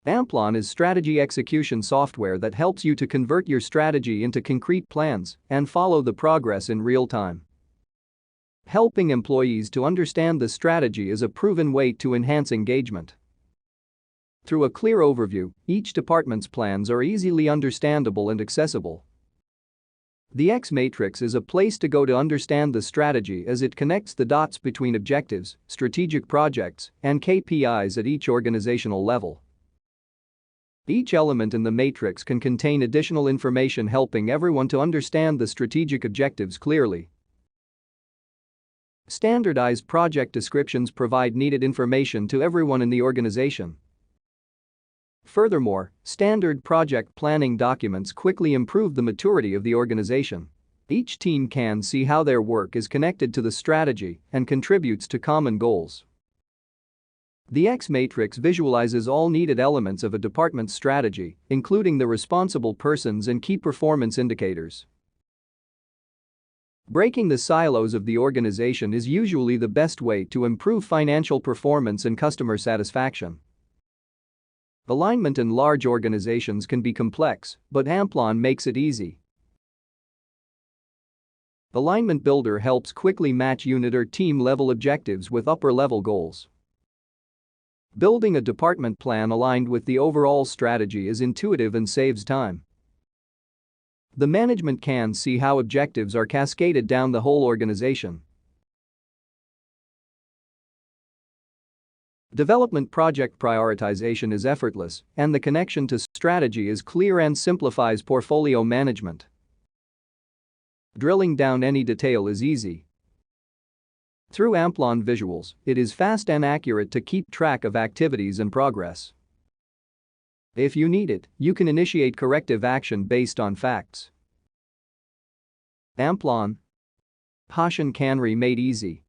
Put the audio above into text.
Amplon is strategy execution software that helps you to convert your strategy into concrete plans and follow the progress in real time. Helping employees to understand the strategy is a proven way to enhance engagement. Through a clear overview, each department's plans are easily understandable and accessible. The X Matrix is a place to go to understand the strategy as it connects the dots between objectives, strategic projects, and KPIs at each organizational level. Each element in the matrix can contain additional information helping everyone to understand the strategic objectives clearly. Standardized project descriptions provide needed information to everyone in the organization. Furthermore, standard project planning documents quickly improve the maturity of the organization. Each team can see how their work is connected to the strategy and contributes to common goals. The X Matrix visualizes all needed elements of a department's strategy, including the responsible persons and key performance indicators. Breaking the silos of the organization is usually the best way to improve financial performance and customer satisfaction. Alignment in large organizations can be complex, but Amplon makes it easy. Alignment Builder helps quickly match unit or team-level objectives with upper-level goals. Building a department plan aligned with the overall strategy is intuitive and saves time. The management can see how objectives are cascaded down the whole organization. Development project prioritization is effortless, and the connection to strategy is clear and simplifies portfolio management. Drilling down any detail is easy. Through Amplon visuals, it is fast and accurate to keep track of activities and progress. If you need it, you can initiate corrective action based on facts. Amplon. Passion Canry made easy.